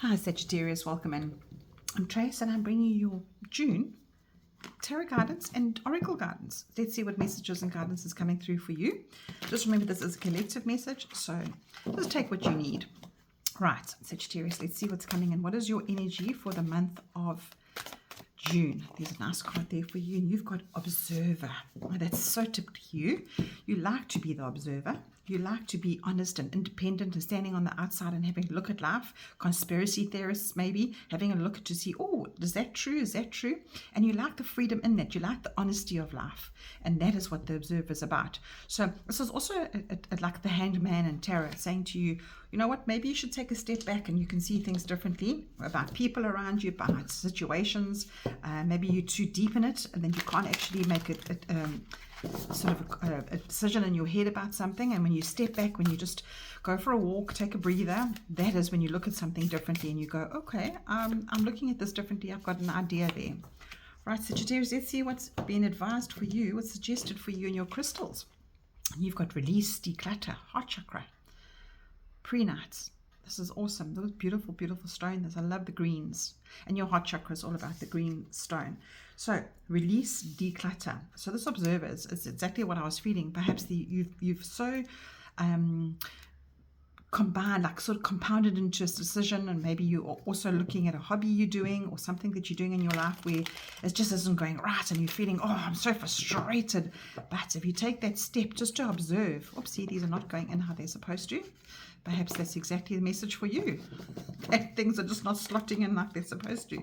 Hi Sagittarius, welcome in. I'm Trace and I'm bringing you your June tarot guidance and oracle guidance. Let's see what messages and guidance is coming through for you. Just remember this is a collective message, so just take what you need. Right, Sagittarius, let's see what's coming in. What is your energy for the month of June? There's a nice card there for you, and you've got observer. Oh, that's so typical to you. You like to be the observer. You like to be honest and independent and standing on the outside and having a look at life. Conspiracy theorists, maybe, having a look to see, oh, is that true? Is that true? And you like the freedom in that. You like the honesty of life. And that is what the observer is about. So this is also like the hanged man in tarot saying to you, you know what, maybe you should take a step back and you can see things differently about people around you, about situations. Maybe you're too deep in it and then you can't actually make it sort of a decision in your head about something. And when you step back, when you just go for a walk, take a breather, that is when you look at something differently and you go, okay, I'm looking at this differently. I've got an idea there. Right, Sagittarius, let's see what's been advised for you, what's suggested for you in your crystals. You've got release, declutter, heart chakra, pre-nights. This is awesome. Those beautiful, beautiful stones. I love the greens. And your heart chakra is all about the green stone. So release, declutter. So this observer is exactly what I was feeling. Perhaps you've so combined, like sort of compounded into a decision, and maybe you're also looking at a hobby you're doing or something that you're doing in your life where it just isn't going right and you're feeling, oh, I'm so frustrated. But if you take that step just to observe, oopsie, these are not going in how they're supposed to. Perhaps that's exactly the message for you. That things are just not slotting in like they're supposed to.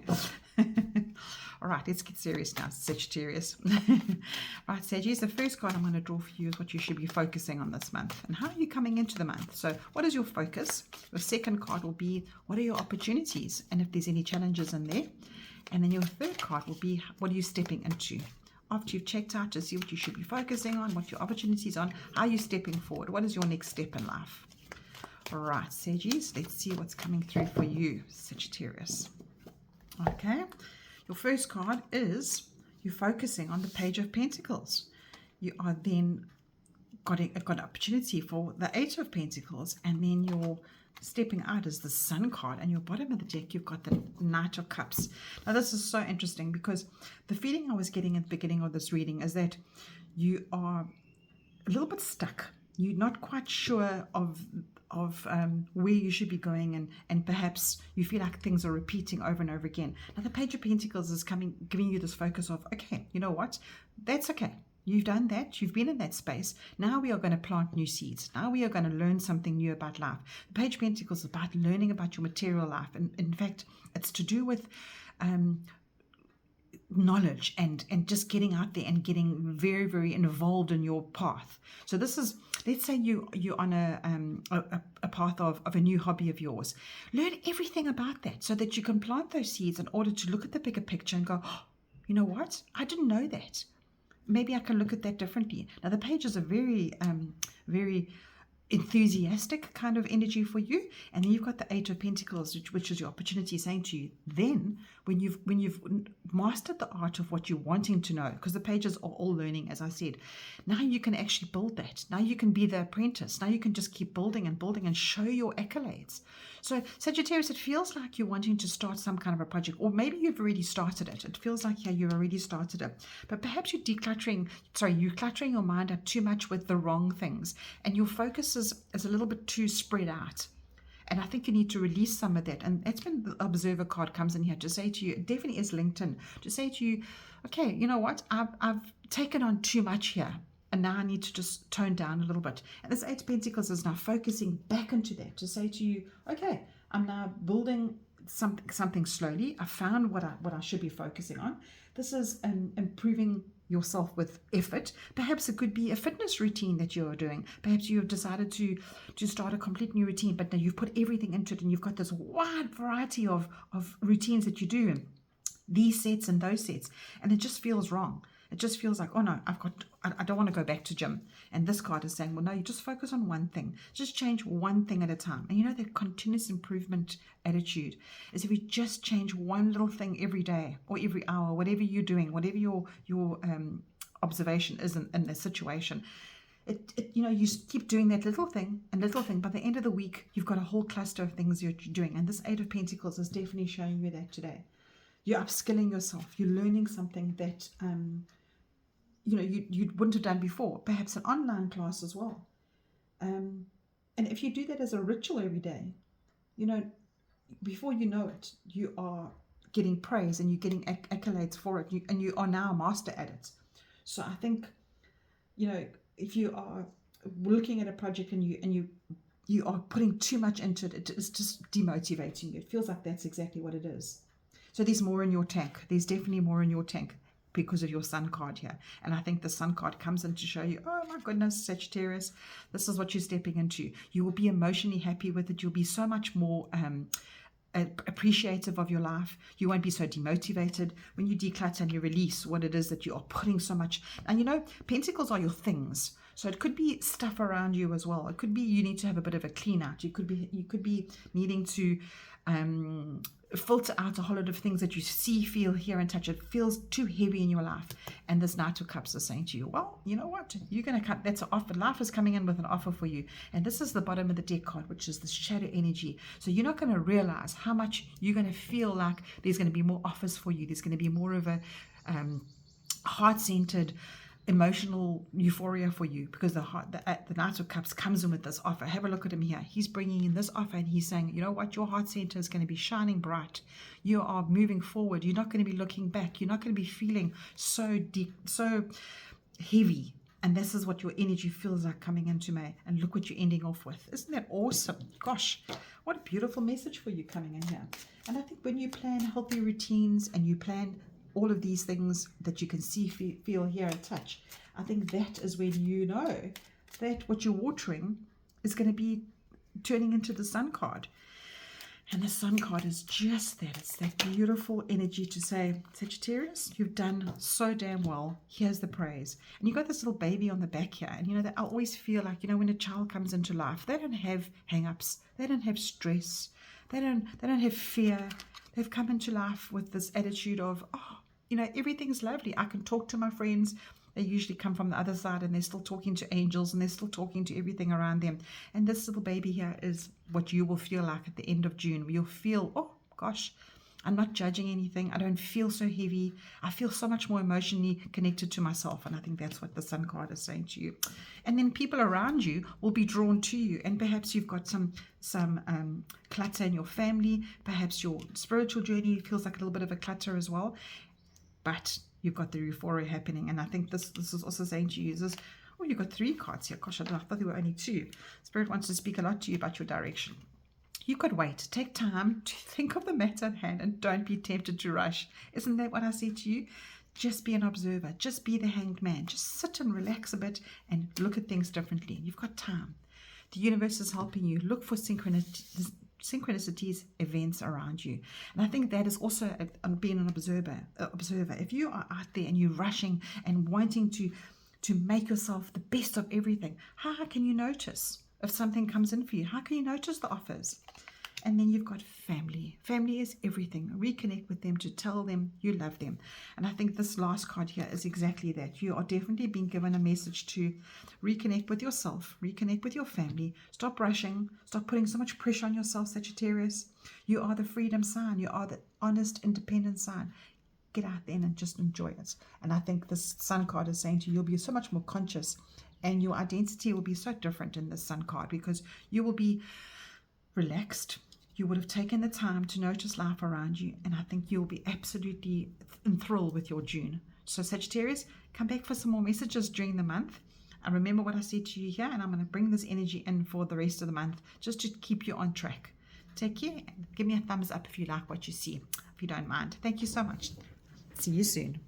All right, let's get serious now, Sagittarius. Right, Sagittarius, the first card I'm going to draw for you is what you should be focusing on this month. And how are you coming into the month? So what is your focus? The second card will be, what are your opportunities? And if there's any challenges in there. And then your third card will be, what are you stepping into? After you've checked out to see what you should be focusing on, what your opportunities are, how are you stepping forward? What is your next step in life? All right, Saggies, let's see what's coming through for you, Sagittarius. Okay, your first card is you're focusing on the Page of Pentacles. You are then got an opportunity for the Eight of Pentacles, and then you're stepping out is the Sun card, and your bottom of the deck you've got the Knight of Cups. Now this is so interesting because the feeling I was getting at the beginning of this reading is that you are a little bit stuck. You're not quite sure of where you should be going, and perhaps you feel like things are repeating over and over again. Now the Page of Pentacles is giving you this focus of, okay, you know what, that's okay. You've done that. You've been in that space. Now we are going to plant new seeds. Now we are going to learn something new about life. The Page of Pentacles is about learning about your material life. And in fact, it's to do with knowledge and just getting out there and getting very, very involved in your path. So this is, let's say you're on a path of a new hobby of yours. Learn everything about that so that you can plant those seeds in order to look at the bigger picture and go, oh, you know what? I didn't know that. Maybe I can look at that differently. Now the pages are very, very enthusiastic kind of energy for you, and then you've got the Eight of Pentacles, which is your opportunity, saying to you, then when you've mastered the art of what you're wanting to know, because the pages are all learning, as I said, now you can actually build that. Now you can be the apprentice. Now you can just keep building and building and show your accolades. So Sagittarius, it feels like you're wanting to start some kind of a project, or maybe you've already started it. It feels like, yeah, you've already started it, but perhaps you're cluttering your mind up too much with the wrong things, and your focus is a little bit too spread out. And I think you need to release some of that. And that's when the Observer card comes in here to say to you, it definitely is linked in, to say to you, okay, you know what, I've taken on too much here, and now I need to just tone down a little bit. And this Eight of Pentacles is now focusing back into that, to say to you, okay, I'm now building something slowly. I found what I should be focusing on. This is improving yourself with effort. Perhaps it could be a fitness routine that you're doing. Perhaps you have decided to start a complete new routine, but now you've put everything into it and you've got this wide variety of routines that you do, these sets and those sets, and it just feels wrong. It just feels like, oh no, I don't want to go back to gym. And this card is saying, well, no, you just focus on one thing. Just change one thing at a time. And you know, that continuous improvement attitude is if you just change one little thing every day or every hour, whatever you're doing, whatever your observation is in the situation, You keep doing that little thing and little thing. By the end of the week, you've got a whole cluster of things you're doing. And this Eight of Pentacles is definitely showing you that today. You're upskilling yourself. You're learning something that, you wouldn't have done before. Perhaps an online class as well. And if you do that as a ritual every day, before you know it, you are getting praise and you're getting accolades for it. And you are now a master at it. So I think, if you are looking at a project and you are putting too much into it, it is just demotivating you. It feels like that's exactly what it is. So there's more in your tank. There's definitely more in your tank because of your Sun card here. And I think the Sun card comes in to show you, oh my goodness, Sagittarius, this is what you're stepping into. You will be emotionally happy with it. You'll be so much more appreciative of your life. You won't be so demotivated when you declutter and you release what it is that you are putting so much. And pentacles are your things. So it could be stuff around you as well. It could be you need to have a bit of a clean out. You could be needing to filter out a whole lot of things that you see, feel, hear, and touch. It feels too heavy in your life. And this Knight of Cups is saying to you, well, you know what? You're going to cut. That's an offer. Life is coming in with an offer for you. And this is the bottom of the deck card, which is the shadow energy. So you're not going to realize how much you're going to feel like there's going to be more offers for you. There's going to be more of a heart-centered, emotional euphoria for you, because the Knight of Cups comes in with this offer. Have a look at him here. He's bringing in this offer and he's saying, you know what, your heart center is going to be shining bright. You are moving forward. You're not going to be looking back. You're not going to be feeling so deep, so heavy. And this is what your energy feels like coming into May. And look what you're ending off with. Isn't that awesome? Gosh, what a beautiful message for you coming in here. And I think when you plan healthy routines and you plan all of these things that you can see, feel, hear, and touch, I think that is when you know that what you're watering is going to be turning into the Sun card. And the Sun card is just that. It's that beautiful energy to say, Sagittarius, you've done so damn well. Here's the praise. And you got this little baby on the back here. And I always feel like, when a child comes into life, they don't have hang-ups. They don't have stress. They don't have fear. They've come into life with this attitude of, everything's lovely. I can talk to my friends. They usually come from the other side and they're still talking to angels and they're still talking to everything around them. And this little baby here is what you will feel like at the end of June. You'll feel, oh gosh, I'm not judging anything. I don't feel so heavy. I feel so much more emotionally connected to myself. And I think that's what the Sun card is saying to you. And then people around you will be drawn to you. And perhaps you've got some clutter in your family. Perhaps your spiritual journey feels like a little bit of a clutter as well. But you've got the euphoria happening. And I think this is also saying to you, you've got 3 cards here. Gosh, I thought there were only 2. Spirit wants to speak a lot to you about your direction. You could wait. Take time to think of the matter at hand and don't be tempted to rush. Isn't that what I say to you? Just be an observer. Just be the hanged man. Just sit and relax a bit and look at things differently. You've got time. The universe is helping you. Look for synchronicities, events around you. And I think that is also being an observer. If you are out there and you're rushing and wanting to make yourself the best of everything, how can you notice if something comes in for you? How can you notice the offers? And then you've got family. Family is everything. Reconnect with them to tell them you love them. And I think this last card here is exactly that. You are definitely being given a message to reconnect with yourself, reconnect with your family. Stop rushing. Stop putting so much pressure on yourself, Sagittarius. You are the freedom sign. You are the honest, independent sign. Get out there and just enjoy it. And I think this Sun card is saying to you, you'll be so much more conscious and your identity will be so different in this Sun card because you will be relaxed. You would have taken the time to notice life around you, and I think you'll be absolutely enthralled with your June. So Sagittarius, come back for some more messages during the month. And remember what I said to you here, and I'm going to bring this energy in for the rest of the month just to keep you on track. Take care, and give me a thumbs up if you like what you see, if you don't mind. Thank you so much. See you soon.